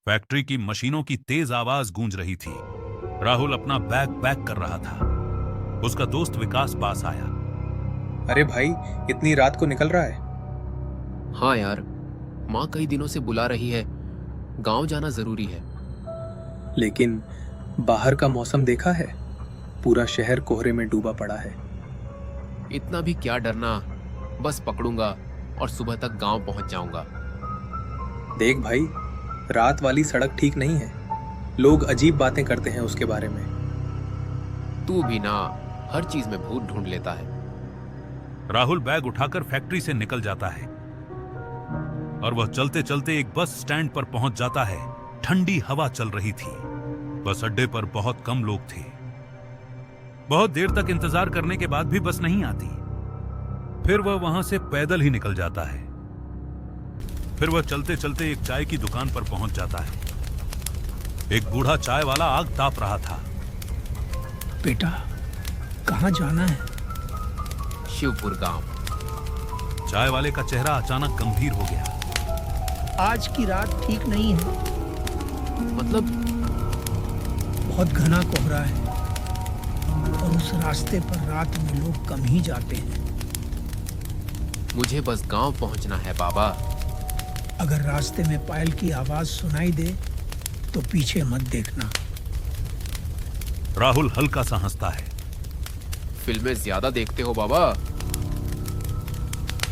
Factory की मशीनों की तेज आवाज गूंज रही थी। राहुल अपना बैग पैक कर रहा था। उसका दोस्त विकास पास आया। अरे भाई, इतनी रात को निकल रहा है? हाँ यार, माँ कई दिनों से बुला रही है। गांव जाना जरूरी है। लेकिन बाहर का मौसम देखा है? पूरा शहर कोहरे में डूबा पड़ा है। इतना भी क्या डरना, बस पकड़ूंगा और सुबह तक गांव पहुंच जाऊंगा। देख भाई, रात वाली सड़क ठीक नहीं है। लोग अजीब बातें करते हैं उसके बारे में। तू भी ना हर चीज में भूत ढूंढ लेता है। राहुल बैग उठाकर फैक्ट्री से निकल जाता है और वह चलते चलते एक बस स्टैंड पर पहुंच जाता है। ठंडी हवा चल रही थी। बस अड्डे पर बहुत कम लोग थे। बहुत देर तक इंतजार करने के बाद भी बस नहीं आती। फिर वह वहां से पैदल ही निकल जाता है। फिर वह चलते चलते एक चाय की दुकान पर पहुंच जाता है। एक बूढ़ा चाय वाला आग ताप रहा था। बेटा, कहाँ जाना है? शिवपुर गांव। चाय वाले का चेहरा अचानक गंभीर हो गया। आज की रात ठीक नहीं है। मतलब? बहुत घना कोहरा है और उस रास्ते पर रात में लोग कम ही जाते हैं। मुझे बस गांव पहुंचना है बाबा। अगर रास्ते में पायल की आवाज सुनाई दे तो पीछे मत देखना। राहुल हल्का सा हंसता है। फिल्में ज्यादा देखते हो बाबा?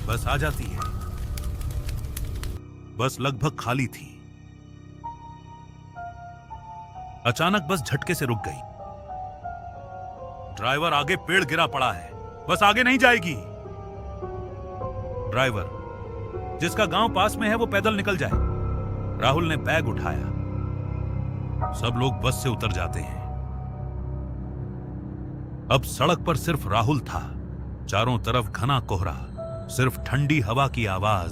बस आ जाती है। बस लगभग खाली थी। अचानक बस झटके से रुक गई। ड्राइवर आगे पेड़ गिरा पड़ा है। बस आगे नहीं जाएगी। ड्राइवर, जिसका गांव पास में है, वो पैदल निकल जाए। राहुल ने बैग उठाया। सब लोग बस से उतर जाते हैं। अब सड़क पर सिर्फ राहुल था। चारों तरफ घना कोहरा, सिर्फ ठंडी हवा की आवाज।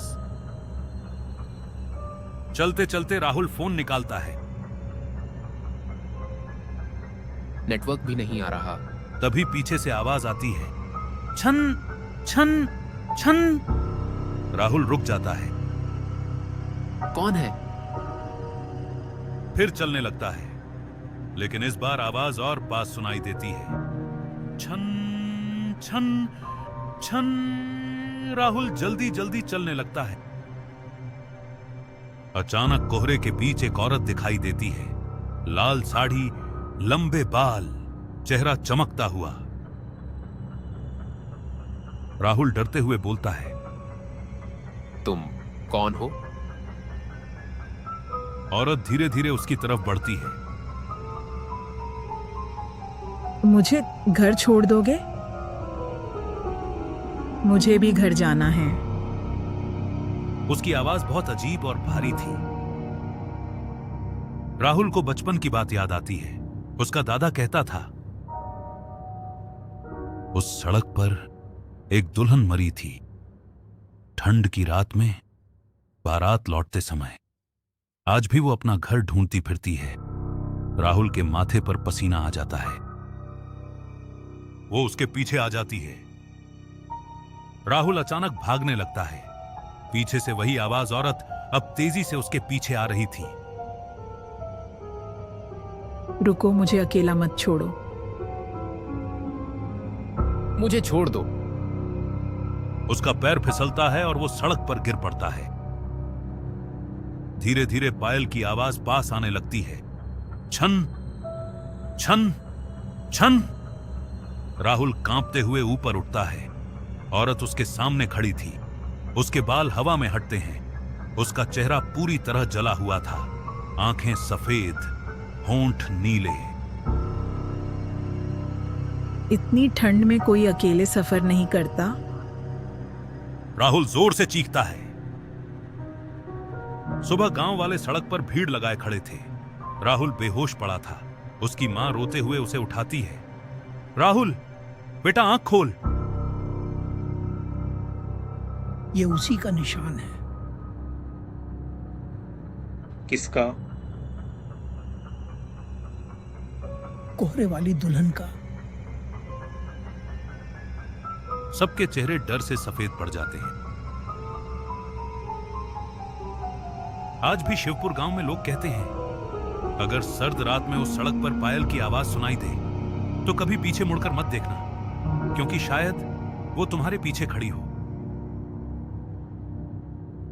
चलते चलते राहुल फोन निकालता है। नेटवर्क भी नहीं आ रहा। तभी पीछे से आवाज आती है, छन छन छन। राहुल रुक जाता है। कौन है? फिर चलने लगता है, लेकिन इस बार आवाज और पास सुनाई देती है, छन छन छन। राहुल जल्दी जल्दी चलने लगता है। अचानक कोहरे के बीच एक औरत दिखाई देती है। लाल साड़ी, लंबे बाल, चेहरा चमकता हुआ। राहुल डरते हुए बोलता है, तुम कौन हो? औरत धीरे धीरे उसकी तरफ बढ़ती है। मुझे घर छोड़ दोगे? मुझे भी घर जाना है। उसकी आवाज बहुत अजीब और भारी थी। राहुल को बचपन की बात याद आती है। उसका दादा कहता था, उस सड़क पर एक दुल्हन मरी थी, ठंड की रात में, बारात लौटते समय। आज भी वो अपना घर ढूंढती फिरती है। राहुल के माथे पर पसीना आ जाता है। वो उसके पीछे आ जाती है। राहुल अचानक भागने लगता है। पीछे से वही आवाज औरत अब तेजी से उसके पीछे आ रही थी। रुको, मुझे अकेला मत छोड़ो। मुझे छोड़ दो। उसका पैर फिसलता है और वो सड़क पर गिर पड़ता है। धीरे धीरे पायल की आवाज पास आने लगती है, छन छन छन। राहुल कांपते हुए ऊपर उठता है। औरत उसके सामने खड़ी थी। उसके बाल हवा में हटते हैं। उसका चेहरा पूरी तरह जला हुआ था। आंखें सफेद, होंठ नीले। इतनी ठंड में कोई अकेले सफर नहीं करता। राहुल जोर से चीखता है। सुबह गांव वाले सड़क पर भीड़ लगाए खड़े थे। राहुल बेहोश पड़ा था। उसकी मां रोते हुए उसे उठाती है। राहुल, बेटा आंख खोल। ये उसी का निशान है। किसका? कोहरे वाली दुल्हन का। सबके चेहरे डर से सफेद पड़ जाते हैं। आज भी शिवपुर गांव में लोग कहते हैं अगर सर्द रात में उस सड़क पर पायल की आवाज सुनाई दे तो कभी पीछे मुड़कर मत देखना, क्योंकि शायद वो तुम्हारे पीछे खड़ी हो।